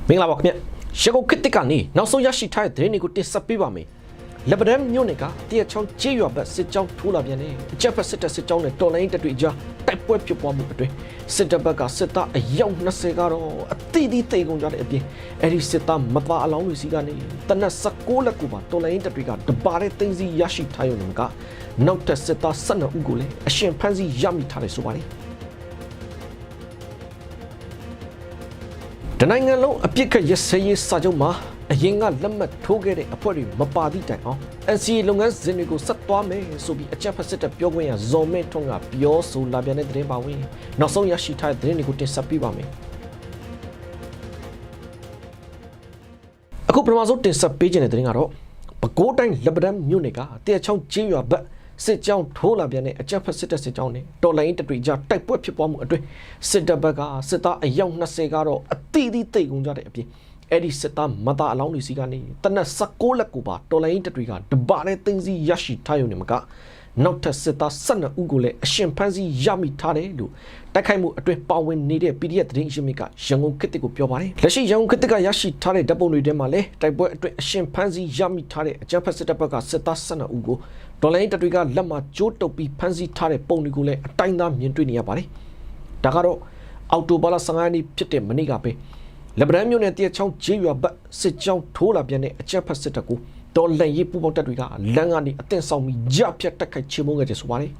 မင်္ဂလာပါခင်ဗျရကုတ်ခစ်တစ်ကနေနောက်ဆုံးရရှိထားတဲ့သတင်းတွေကိုတင်ဆက်ပေးပါမယ်လက်ပံမြို့နယ်ကတရချောင်းကျေးရွာဘက်စစ်ကြောင်းထိုးလာပြန်တယ်အကြက်ဖက်စစ်တပ်စစ်ကြောင်းနဲ့တော်လိုင်းတပ်တွေကြားတိုက်ပွဲဖြစ်ပွားမှုအတွင်းစစ်တပ်ဘက်ကစစ်သားအယောက်20ကတော့အသီးသီးတိတ်ကုန်ကြတဲ့အပြင်အဲ့ဒီစစ်သားမသားအလောင်းတွေစီကနေတနက်16လက်ကိုပါတော်လိုင်းတပ်တွေကတပါးတဲ့သိန်းစီရရှိထားရုံကနောက်ထပ်စစ်သား12ဦးကိုလည်းအရှင်ဖမ်းဆီးရမိထားတယ်ဆိုပါတယ်တနိုင်ငံလုံးအပြစ်ခတ်ရစရေးစာချုပ်မှာအရင်ကလက်မှတ်ထိုးခဲ့တဲ့အဖွဲ့တွေမပါသည့်တိုင်အောင် NCA လုပ်ငန်းစဉ်တွေကိုဆက်သွားမယ်ဆိုပြီးအကြံဖက်စစ်တပ်ပြောခွင့်ရဇော်မဲထွန်းကပြောဆိုလာပြန်တဲ့သတင်းပါဝင်နောက်ဆုံးရရှိထားတဲ့သတင်းတွေကိုတင်ဆက်ပေးပါမယ်အခုပထမဆုံးတင်ဆက်ပေးခြင်းတဲ့သတင်းကတော့ပဲခူးတိုင်းလက်ပံမြို့နယ်ကတရချောင်းကျေးရွာဘက်စစ်ကြောင်းထိုးလာပြန်တဲ့အကြံဖက်စစ်တပ်စစ်ကြောင်းနဲ့တော်လိုင်းတပ်တွေကြားတိုက်ပွဲဖြစ်ပွားမှုအတွင်းစစ်တပ်ဘက်ကစစ်သားအယောက်20ကတော့အသီးသီးတိတ်ကုန်ကြတဲ့အပြင်အဲ့ဒီစစ်သားမသားအလောင်းတွေစီကနေတနက်16လက်ကိုပါတော်လိုင်းတပ်တွေကတပါးနဲ့သိန်းစီရရှိထားရုံနဲ့မကနောက်ထပ်စစ်သား12ဦးကိုလည်းအရှင်ဖမ်းဆီးရမိထားတယ်လို့တိုက်ခိုက်မှုအတွင်းပါဝင်နေတဲ့ PDF သတင်းရင်းမြစ်ကရန်ကုန်ခေတ်တစ်ကိုပြောပါတယ်လက်ရှိရန်ကုန်ခေတ်တစ်ကရရှိထားတဲ့ဓာတ်ပုံတွေထဲမှာလည်းတိုက်ပွဲအတွင်းအရှင်ဖမ်းဆီးရမိထားတဲ့အကြမ်းဖက်စစ်တပ်ဘက်ကစစ်သား12ဦးကိုဒေါ်လာတပ်တွေကလက်မှာကျိုးတုပ်ပြီးဖမ်းဆီးထားတဲ့ပုံတွေကိုလည်းအတိုင်းသားမြင်တွေ့နေရပါတယ်ဒါကတော့အော်တိုဘာလ15ရက်နေ့ဖြစ်တဲ့မနေ့ကပဲလက်ပံမြို့နယ်တရချောင်းကျေးရွာဘက်စစ်ကြောင်းထိုးလာပြန်တဲ့အကြမ်းဖက်စစ်တပ်ကိုတော်လှန်ရေးပူးပေါင်းတပ်တွေကလမ်းကနေအသင့်ဆောင်ပြီးကြဖြတ်တိုက်ခိုက်ချေမှုန်းခဲ့တယ်ဆိုပါတယ်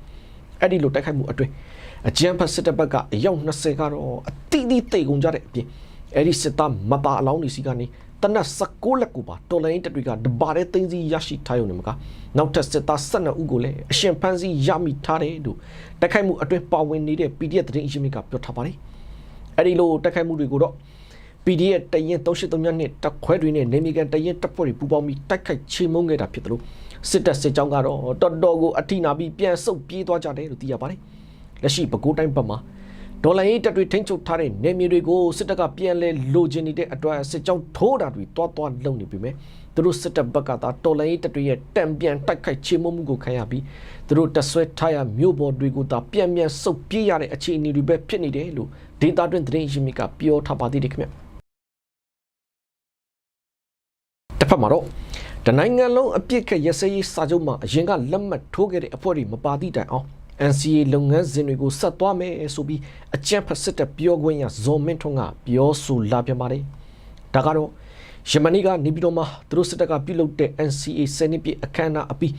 အဲ့ဒီလိုတိုက်ခိုက်မှုအတွင်းအကြမ်းဖက်စစ်တပ်ဘက်ကအယောက်20ကတော့အတိအသီးတိတ်ကုန်ကြတဲ့အပြင်အဲ့ဒီစစ်သားမသားအလောင်းတွေစီကနေတနက်16လက်ကိုပါတော်လိုင်းတပ်တွေကတပါးတဲ့သိန်းစီရရှိထားရုံနဲ့မကနောက်ထပ်စစ်သား12ဦးကိုလည်းအရှင်ဖမ်းဆီးရမိထားတယ်လို့တိုက်ခိုက်မှုအတွင်းပါဝင်နေတဲ့ PDF သတင်းအရင်းမြစ်ကပြောထားပါတယ်အဲ့ဒီလိုတိုက်ခိုက်မှုတွေကိုတော့ PDF တရင်383နှစ်တပ်ခွဲတွေနဲ့နေမီကန်တရင်တပ်ဖွဲ့တွေပူးပေါင်းပြီးတိုက်ခိုက်ချေမှုန်းခဲ့တာဖြစ်တယ်လို့စစ်တပ်စစ်ကြောင်းကတော့တော်တော်ကိုအထိနာပြီးပြန်ဆုတ်ပြေးသွားကြတယ်လို့သိရပါတယ်လက်ရှိပဲခူးတိုင်းဘက်မှာဒေါ်လာရေးတပ်တွေထိန်းချုပ်ထားတဲ့နေမြေတွေကိုစစ်တပ်ကပြန်လဲလိုချင်နေတဲ့အတွက်စစ်ကြောင်းထိုးတာတွေတွားလုံနေပြီမဲ့သူတို့စစ်တပ်ဘက်ကသာဒေါ်လာရေးတပ်တွေရဲ့တံပြန်တိုက်ခိုက်ချေမှုန်းမှုကိုခံရပြီးသူတို့တဆွဲထားရမြို့ပေါ်တွေကိုသာပြန်ဆုတ်ပြေးရတဲ့အခြေအနေတွေပဲဖြစ်နေတယ်လို့ဒေတာတွင်သတင်းရင်းမြစ်ကပြောထားပါသေးတယ်ခင်ဗျတစ်ဖက်မှာတော့တနိုင်ငံလုံးအပြစ်ခတ်ရစရေးစာချုပ်မှာအရင်ကလက်မှတ်ထိုးခဲ့တဲ့အဖွဲ့တွေမပါသည့်တိုင်အောင် NCA လုပ်ငန်းစဉ်တွေကိုဆက်သွားမယ်ဆိုပြီးအကြံဖက်စစ်တပ်ပြောခွင့်ရဇော်မင်းထွန်းကပြောဆိုလာပြန်ပါတယ်ဒါကတော့ယမနီကနေပြည်တော်မှာသူတို့စစ်တပ်ကပြုလုပ်တဲ့ NCA စနစ်ပြအခမ်းအနားအပြီး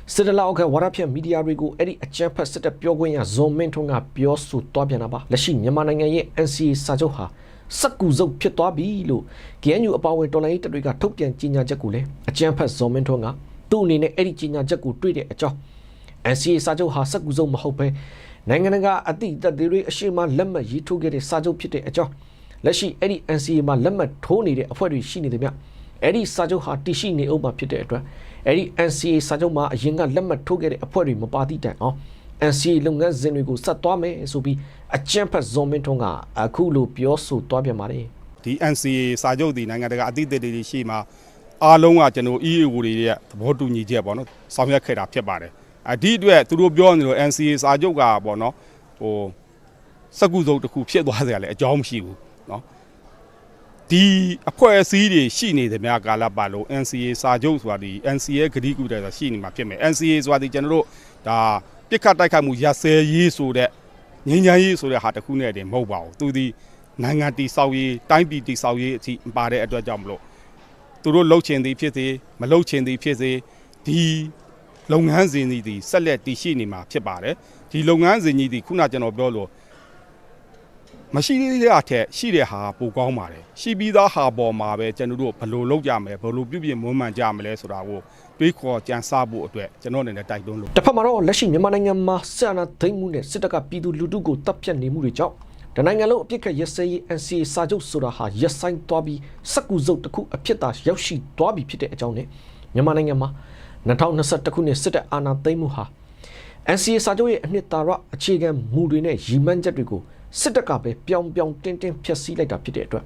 စစ်တပ်လောက်ဝါရဖြန့်မီဒီယာတွေကိုအဲ့ဒီအကြံဖက်စစ်တပ်ပြောခွင့်ရဇော်မင်းထွန်းကပြောဆိုသွားပြန်တာပါလက်ရှိမြန်မာနိုင်ငံရဲ့ NCA စာချုပ်ဟာစက်ကူစုပ်ဖြစ်သွားပြီလို့ KNU အပါအဝင်တော်လိုင်းတပ်တွေကထုတ်ပြန်ကြေညာချက်ကိုလည်းအကြံဖက်ဇော်မင်းထွန်းကသူ့အနေနဲ့အဲ့ဒီကြေညာချက်ကိုတွေ့တဲ့အကြောင်း NCA စာချုပ်ဟာစက်ကူစုပ်မဟုတ်ပဲနိုင်ငံတကာအသည့်တပ်တွေအရှိမလက်မှတ်ရေးထိုးခဲ့တဲ့စာချုပ်ဖြစ်တဲ့အကြောင်းလက်ရှိအဲ့ဒီ NCA မှာလက်မှတ်ထိုးနေတဲ့အဖွဲ့တွေရှိနေတယ်ဗျအဲ့ဒီစာချုပ်ဟာတည်ရှိနေအောင်မှာဖြစ်တဲ့အတွက်အဲ့ဒီ NCA စာချုပ်မှာအရင်ကလက်မှတ်ထိုးခဲ့တဲ့အဖွဲ့တွေမပါသည့်တိုင်အောင် NCA လုပ်ငန်းစဉ်တွေကိုဆက်သွားမယ်ဆိုပြီးအကြံဖက်ဇော်မင်းထွန်းကအခုလိုပြောဆိုသွားပြန်ပါတယ်ဒီ NCA စာချုပ်ဒီနိုင်ငံတကာအသည့်တွေရှိမှာအားလုံးကကျွန်တော် EAO တွေရဲ့သဘောတူညီချက်ပေါ့နော်ဆောင်ရွက်ခဲ့တာဖြစ်ပါတယ်ဒီအတွက်သူတို့ပြောနေလို့ NCA စာချုပ်ကပေါ့နော်ဟိုစက္ကူစုပ်တစ်ခုဖြစ်သွားစရာလည်းအကြောင်းမရှိဘူးเนาะဒီအဖွဲ့အစည်းတွေရှိနေတယ်များကာလပတ်လုံး NCA စာချုပ်ဆိုတာဒီ NCA ဂတိကူတယ်ဆိုတာရှိနေမှာဖြစ်မယ် NCA ဆိုတာဒီကျွန်တော်တို့ဒါပြစ်ခတ်တိုက်ခိုက်မှုရစဲရေးဆိုတဲ့ငြိမ်းချမ်းရေးဆိုတဲ့ဟာတစ်ခုနဲ့တည်းမဟုတ်ပါဘူးသူဒီနိုင်ငံတည်ဆောက်ရေးတိုင်းပြည်တည်ဆောက်ရေးအထိပါတဲ့အတွက်ကြောင့်မလို့သူတို့လှုပ်ချင်သည်ဖြစ်စေမလှုပ်ချင်သည်ဖြစ်စေဒီလုပ်ငန်းစဉ်ကြီးဒီဆက်လက်တည်ရှိနေမှာဖြစ်ပါတယ်ဒီလုပ်ငန်းစဉ်ကြီးဒီခုနကျွန်တော်ပြောလို့မရှိတဲ့အထက်ရှိတဲ့ဟာပိုကောင်းပါတယ်ရှိပြီးသားဟာပေါ်မှာပဲကျွန်တော်တို့ဘယ်လိုလုပ်ကြမလဲဘယ်လိုပြုပြင်မွမ်းမံကြမလဲဆိုတာကိုတွေးခေါ်ကြံစားဖို့အတွက်ကျွန်တော်အနေနဲ့တိုက်တွန်းလို့တစ်ဖက်မှာတော့လက်ရှိမြန်မာနိုင်ငံမှာစစ်အာဏာသိမ်းမှုနဲ့စစ်တပ်ကပြည်သူလူထုကိုတပ်ဖြတ်နေမှုတွေကြောင့်တနိုင်ငံလုံးအပြစ်ခတ်ရစရေး NCA စာချုပ်ဆိုတာဟာရပ်ဆိုင်းသွားပြီးစက်ကူစုပ်တစ်ခုအဖြစ်သာရောက်ရှိသွားပြီဖြစ်တဲ့အကြောင်းနဲ့မြန်မာနိုင်ငံမှာ2021ခုနှစ်စစ်တပ်အာဏာသိမ်းမှုဟာ NCA စာချုပ်ရဲ့အနှစ်သာရအခြေခံမူတွေနဲ့ရည်မှန်းချက်တွေကိုစစ်တပ်ကပဲပြောင်းတင်းဖျက်ဆီးလိုက်တာဖြစ်တဲ့အတွက်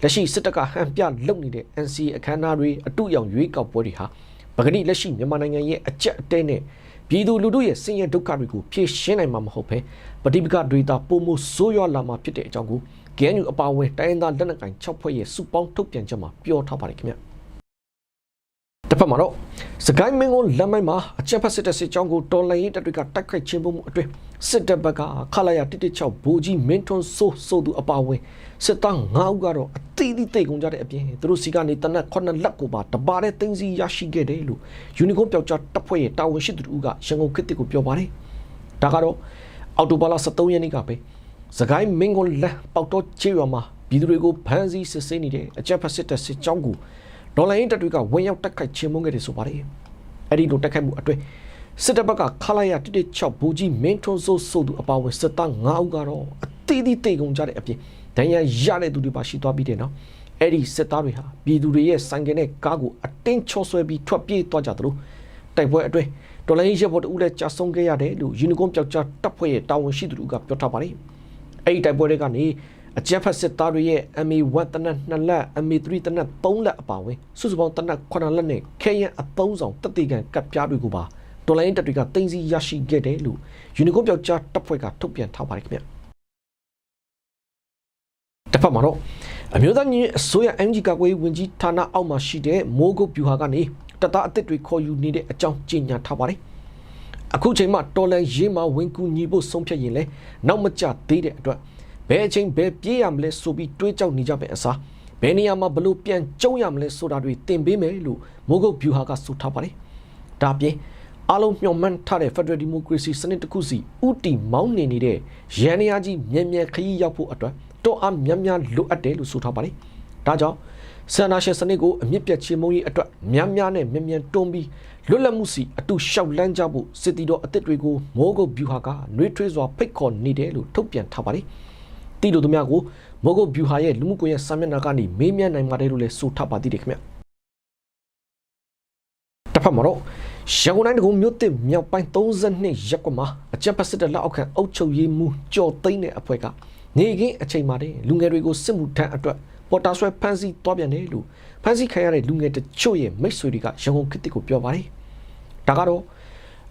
လက်ရှိစစ်တပ်ကဟန်ပြလုပ်နေတဲ့ NCA အခမ်းအနားတွေအတူရောက်ရွေးကောက်ပွဲတွေဟာပဂတိလက်ရှိမြန်မာနိုင်ငံရဲ့အကြက်အတဲနဲ့ပြည်သူလူထုရဲ့ဆင်းရဲဒုက္ခတွေကိုဖြေရှင်းနိုင်မှာမဟုတ်ဘဲပဋိပက္ခတွေတာပုံမှုဆိုးရွားလာမှာဖြစ်တဲ့အကြောင်းကို KNU အပါအဝင်တိုင်းသားလက်နက်ကိုင်6ဖွဲ့ရဲ့စုပေါင်းထုတ်ပြန်ချက်မှာပြောထားပါတယ်ခင်ဗျတစ်ဖက်မှာတော့စကိုင်းမင်းကုန်းလမ်းမိုင်းမှာအကြမ်းဖက်စစ်တပ်စစ်ကြောင်းကိုတော်လှန်ရေးတပ်တွေကတိုက်ခိုက်ခြင်းမှုအတွင်းစစ်တပ်ဘက်ကခလာရ116ဘူကြီးမင်းထွန်းဆိုသူအပါအဝင်စစ်သား9ဦးကတော့အသီးသီးတိတ်ကုန်ကြတဲ့အပြင်သူတို့စီကနေတနက်9လက်ကိုပါတပါတဲ့သိန်းစီရရှိခဲ့တယ်လို့ယူနီကွန်ပျောက်ကြားတပ်ဖွဲ့ရဲ့တာဝန်ရှိသူတို့ကရန်ကုန်ခေတ်တစ်ကိုပြောပါတယ်ဒါကတော့အော်တိုဘာလ23ရက်နေ့ကပဲစကိုင်းမင်းကုန်းလမ်းပေါက်တော့ချေရွာမှာပြည်သူတွေကိုဖမ်းဆီးစစ်ဆေးနေတဲ့အကြမ်းဖက်စစ်တပ်စစ်ကြောင်းကိုဒေါ်လာရင်းတပ်တွေကဝင်ရောက်တိုက်ခိုက်ခြင်းမုန်းခဲ့တယ်ဆိုပါတယ်အဲ့ဒီလိုတိုက်ခိုက်မှုအတွင်းစစ်တပ်ဘက်ကခလာရ116ဘူကြီးမင်းထွန်းဆိုသူအပါအဝင်စစ်သား9ဦးကတော့အသီးသီးတိတ်ကုန်ကြတဲ့အပြင်ဒဏ်ရာရတဲ့သူတွေပါရှိသွားပြီးတဲ့နောက်အဲ့ဒီစစ်သားတွေဟာပြည်သူတွေရဲ့ဆိုင်ကယ်နဲ့ကားကိုအတင်းချောဆွဲပြီးထွက်ပြေးသွားကြသလိုတိုက်ပွဲအတွင်းဒေါ်လာရင်းရပ်ဖို့တူလည်းကြာဆုံးခဲ့ရတယ်လို့ယူနီကွန်ပျောက်ကြားတပ်ဖွဲ့ရဲ့တာဝန်ရှိသူတို့ကပြောထားပါတယ်အဲ့ဒီတိုက်ပွဲတွေကနေအကြမ်းဖက်စစ်သားတွေရဲ့ MA1 တနက်2လက် MA3 တနက်3လက်အပါအဝင်စုစုပေါင်းတနက်9လက်နဲ့ခဲယံအသုံးဆောင်တပ်တေကန်ကပ်ပြားတွေကိုပါဒေါ်လာရင်းတပ်တွေကတင်စီရရှိခဲ့တယ်လို့ယူနီကွန်ပျောက်ကြားတပ်ဖွဲ့ကထုတ်ပြန်ထားပါတယ်ခင်ဗျတစ်ဖက်မှာတော့အမျိုးသားညီအစိုးရ MG ကကွေးဝင်ကြီးဌာနအောက်မှာရှိတဲ့မိုးကုတ်ဗျူဟာကနေတပ်သားအသစ်တွေခေါ်ယူနေတဲ့အကြောင်းကြေညာထားပါတယ်အခုချိန်မှာတော်လန်ရေးမှာဝင်ကူညီဖို့ဆုံးဖြတ်ရင်လဲနောက်မကျသေးတဲ့အတွက်ဘယ်အချိန်ဘယ်ပြေးရမလဲဆိုပြီးတွေးကြောက်နေကြပဲအစားဘယ်နေရာမှာဘလို့ပြန်ကျုံရမလဲဆိုတာတွေသင်ပေးမယ်လို့မိုးကုတ်ဗျူဟာကဆိုထားပါတယ်ဒါပြင်အားလုံးမျှော်မှန်းထားတဲ့ Federal Democracy စနစ်တစ်ခုစီဥတီမောင်းနေတဲ့ရန်နေရာကြီးမြန်ခရီးရောက်ဖို့အတွက်တော့အများလိုအပ်တယ်လို့ဆိုထားပါတယ်ဒါကြောင့်ဆန္ဒရှင်စနစ်ကိုအမြင့်ပြတ်ချေမှုရေးအတွက်များနဲ့မြန်တွန်းပြီးလွတ်လပ်မှုစီအတူရှောက်လန်းကြဖို့စစ်တီတော်အသစ်တွေကိုမိုးကုတ်ဗျူဟာကနှွေးထွေးစွာဖိတ်ခေါ်နေတယ်လို့ထုတ်ပြန်ထားပါတယ်တီတို့တို့များကိုမိုးကုတ်ဗျူဟာရဲ့လူမှုကွန်ရက်စာမျက်နှာကနေမေးမြန်းနိုင်ပါတယ်လို့လည်းဆိုထားပါသေးတယ်ခင်ဗျတစ်ဖက်မှာတော့ရန်ကုန်တိုင်းတကုံမြို့တစ်မြောက်ပိုင်း32ရပ်ကွက်မှာအကြမ်းဖက်စစ်တပ်လက်အောက်ခံအုပ်ချုပ်ရေးမှူးကြော်သိန်းတဲ့အဖွဲ့ကနေကင်းအချိန်မှာလူငယ်တွေကိုစစ်မှုထမ်းအတွက်ပေါ်တာဆွဲဖမ်းဆီးသွားပြန်တယ်လို့ဖမ်းဆီးခံရတဲ့လူငယ်တချို့ရဲ့မိတ်ဆွေတွေကရန်ကုန်ခေတ်ကိုပြောပါတယ်ဒါကတော့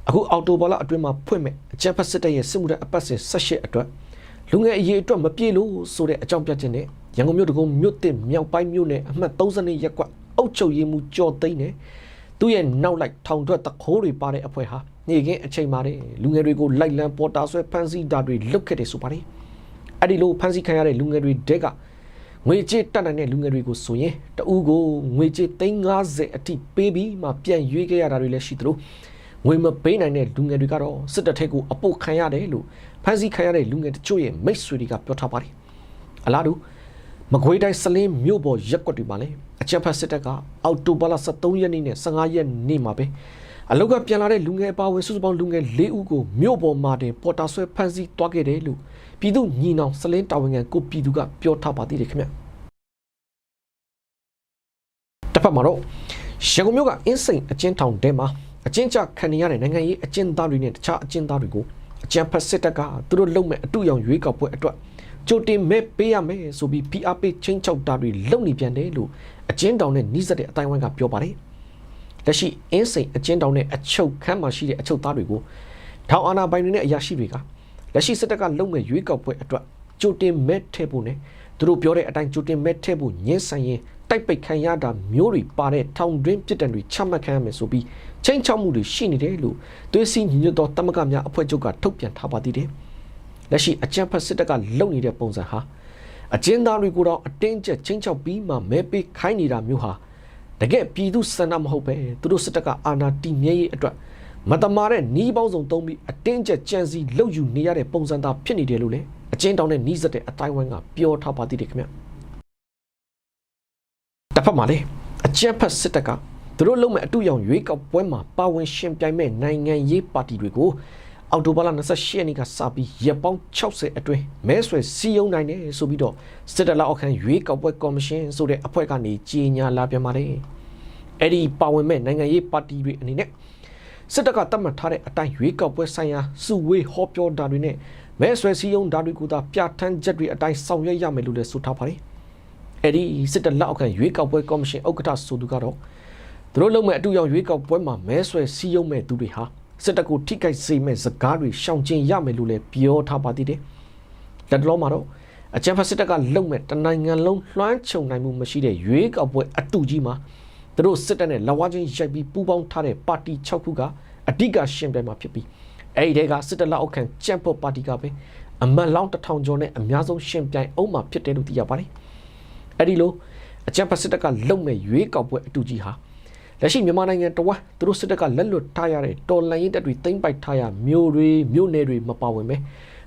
အခုအော်တိုဘာလအတွင်းမှာဖွင့်မဲ့အကြမ်းဖက်စစ်တပ်ရဲ့စစ်မှုထမ်းအပတ်စဉ်18အတွက်လူငယ်အရေးအတွက်မပြေလို့ဆိုတဲ့အကြောင်းပြချက်နဲ့ရန်ကုန်မြို့တကုံမြို့တစ်မြောက်ပိုင်းမြို့နယ်အမှတ်32ရပ်ကွက်အုပ်ချုပ်ရေးမှူးကြော်သိန်းနဲ့သူ့ရဲ့နောက်လိုက်ထောင်ထွက်တခိုးတွေပါတဲ့အဖွဲ့ဟာနေကင်းအချိန်မှာလူငယ်တွေကိုလိုက်လံပေါ်တာဆွဲဖမ်းဆီးတာတွေလုပ်ခဲ့တယ်ဆိုပါတယ်အဲ့ဒီလိုဖမ်းဆီးခံရတဲ့လူငယ်တွေတဲကငွေကြေးတက်နိုင်တဲ့လူငယ်တွေကိုဆိုရင်တဦးကိုငွေကြေး350အထိပေးပြီးမှပြန်ရွေးခဲ့ရတာတွေလည်းရှိသလိုငွေမပေးနိုင်တဲ့လူငယ်တွေကတော့စစ်တပ်ထက်ကိုအပုတ်ခံရတယ်လို့ဖမ်းဆီးခံရတဲ့လူငယ်တချို့ရဲ့မိတ်ဆွေတွေကပြောထားပါတယ်အလားတူမကွေးတိုင်းစလင်းမြို့ပေါ်ရက်ကွက်တွေမှာလည်းအကြမ်းဖက်စစ်တပ်ကအော်တိုဘာလ23ရက်နေ့နဲ့15ရက်နေ့မှာပဲအလောက်ကပြန်လာတဲ့လူငယ်အပါအဝင်စုစုပေါင်းလူငယ်4ဦးကိုမြို့ပေါ်မှာတင်ပေါ်တာဆွဲဖမ်းဆီးသွားခဲ့တယ်လို့ပြည်သူညီနောင်စလင်းတာဝန်ခံကိုပြည်သူကပြောထားပါသေးတယ်ခင်ဗျတစ်ဖက်မှာတော့ရန်ကုန်မြို့ကအင်းစိန်အကျဉ်းထောင်ထဲမှာအကျဉ်းချခံနေရတဲ့နိုင်ငံရေးအကျဉ်းသားတွေနဲ့တခြားအကျဉ်းသားတွေကိုအကြမ်းဖက်စစ်တပ်ကသူတို့လုံမဲ့အတူရောင်ရွေးကောက်ပွဲအတွက်ကြိုတင်မဲ့ပေးရမယ်ဆိုပြီး PRP ချင်းချောက်တာတွေလုံနေပြန်တယ်လို့အကျဉ်းတောင်နဲ့နှီးစက်တဲ့အတိုင်းဝိုင်းကပြောပါတယ်လက်ရှိအင်းစိန်အကျဉ်းတောင်နဲ့အချုပ်ခန်းမှာရှိတဲ့အချုပ်သားတွေကိုထောင်အာဏာပိုင်တွေနဲ့အရာရှိတွေကလက်ရှိစစ်တပ်ကလုံမဲ့ရွေးကောက်ပွဲအတွက်ကြိုတင်မဲ့ထည့်ဖို့နဲ့သူတို့ပြောတဲ့အတိုင်းကြိုတင်မဲ့ထည့်ဖို့ညှင်းဆန်ရင်တိုက်ပိတ်ခံရတာမျိုးတွေပါတဲ့ထောင်တွင်းပြည်တံတွေချမှတ်ခံရမယ်ဆိုပြီးချင်းချောက်မှုတွေရှိနေတယ်လို့သွေးစည်းညီညွတ်သောတမကများအဖွဲ့ချုပ်ကထုတ်ပြန်ထားပါသေးတယ်လက်ရှိအကြမ်းဖက်စစ်တပ်ကလုံနေတဲ့ပုံစံဟာအကျဉ်းသားတွေကိုတော့အတင်းကျပ်ချင်းချောက်ပြီးမှမဲပေးခိုင်းနေတာမျိုးဟာတကယ်ပြည်သူစန္ဒမဟုတ်ပဲသူတို့စစ်တပ်ကအာဏာတည်မြဲရေးအတွက်မတမာတဲ့နှီးပေါင်းစုံသုံးပြီးအတင်းကျပ်ကြံစီလှုပ်ယူနေရတဲ့ပုံစံသားဖြစ်နေတယ်လို့လည်းအကျဉ်းတောင်နဲ့နှီးစက်တဲ့အတိုင်းဝိုင်းကပြောထားပါသေးတယ်ခင်ဗျတစ်ဖက်မှာလေအကြမ်းဖက်စစ်တပ်ကသူတို့လုံမဲ့အတူရောင်ရွေးကောက်ပွဲမှာပါဝင်ရှင်ပြိုင်မဲ့နိုင်ငံရေးပါတီတွေကိုအော်တိုဘာလ28ရက်နေ့ကစပြီးရက်ပေါင်း60အတွင်းမဲဆွယ်စီယုံနိုင်တယ်ဆိုပြီးတော့စစ်တပ်လက်အောက်ခံရွေးကောက်ပွဲကော်မရှင်ဆိုတဲ့အဖွဲ့ကနေကြီးညာလာပြန်ပါတယ်အဲ့ဒီပါဝင်မဲ့နိုင်ငံရေးပါတီတွေအနေနဲ့စစ်တပ်ကတတ်မှတ်ထားတဲ့အတိုင်းရွေးကောက်ပွဲဆိုင်ရာစုဝေးဟောပြောတာတွေနဲ့မဲဆွယ်စီယုံတာတွေကိုသာပြဋ္ဌာန်းချက်တွေအတိုင်းဆောင်ရွက်ရမယ်လို့လည်းဆိုထားပါတယ်အဲ့ဒီစစ်တပ်လက်အောက်ခံရွေးကောက်ပွဲကော်မရှင်ဥက္ကဋ္ဌဆိုသူကတော့သူတို့လုံမဲ့အတူရောင်ရွေးကောက်ပွဲမှာမဲဆွယ်စီယုံမဲ့သူတွေဟာစစ်တပ်ကိုထိခိုက်စေမဲ့စကားတွေရှောင်ကျဉ်ရမယ်လို့လည်းပြောထားပါသေးတယ်လက်တော်မှာတော့ အကြံဖတ်စစ်တပ်ကလုံမဲ့တနိုင်ငံလုံးလွှမ်းခြုံနိုင်မှုမရှိတဲ့ရွေးကောက်ပွဲအတူကြီးမှာသူတို့စစ်တပ်နဲ့လက်ဝါးချင်းရိုက်ပြီးပူးပေါင်းထားတဲ့ပါတီ6ခုကအဓိကရှင်ပြိုင်မှာဖြစ်ပြီးအဲ့ဒီကစစ်တပ်လက်အောက်ခံကြံ့ဖို့ပါတီကပဲအမတ်လောင်း1000ကျော်နဲ့အများဆုံးရှင်ပြိုင်အောင်မှာဖြစ်တယ်လို့သိရပါတယ်အဲ့ဒီလိုအကြံဖတ်စစ်တပ်ကလုံမဲ့ရွေးကောက်ပွဲအတူကြီးဟာလက်ရှိမြန်မာနိုင်ငံတဝက်သူတို့စစ်တပ်ကလက်လွတ်ထားရတဲ့တော်လှန်ရေးတပ်တွေသိမ်းပိုက်ထားရမြို့တွေမြို့နယ်တွေမပါဝင်ပဲ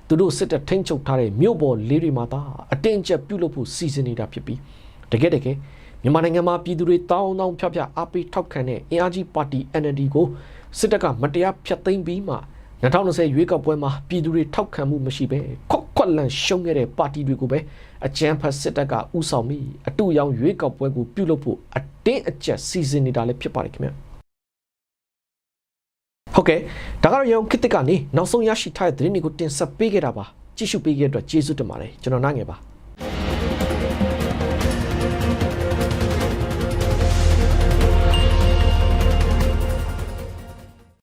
သူတို့စစ်တပ်ထိန်းချုပ်ထားတဲ့မြို့ပေါ်လေးတွေမှာသာအတင်းကျပ်ပြုလုပ်ဖို့စီစဉ်နေတာဖြစ်ပြီးတကယ်မြန်မာနိုင်ငံမှာပြည်သူတွေတောင်းဖျက်အားပေးထောက်ခံတဲ့အင်အားကြီးပါတီ NLD ကိုစစ်တပ်ကမတရားဖျက်သိမ်းပြီးမှ2020ရွေးကောက်ပွဲမှာပြည်သူတွေထောက်ခံမှုမရှိပဲခွက်လန့်ရှုံးခဲ့တဲ့ပါတီတွေကိုပဲအကြမ်းဖက်စစ်တပ်ကဥဆောင်ပြီးအတူရောင်ရွေးကောက်ပွဲကိုပြုလုပ်ဖို့အတင်းအကျပ်စီစဉ်နေတာလည်းဖြစ်ပါတယ်ခင်ဗျဟုတ်ကဲ့ဒါကတော့ရောင်ခေတ်ကနေနောက်ဆုံးရရှိထားတဲ့သတင်းတွေကိုတင်ဆက်ပေးခဲ့တာပါကြည့်ရှုပေးခဲ့တဲ့အတွက်ကျေးဇူးတင်ပါတယ်ကျွန်တော်နိုင်ငယ်ပါ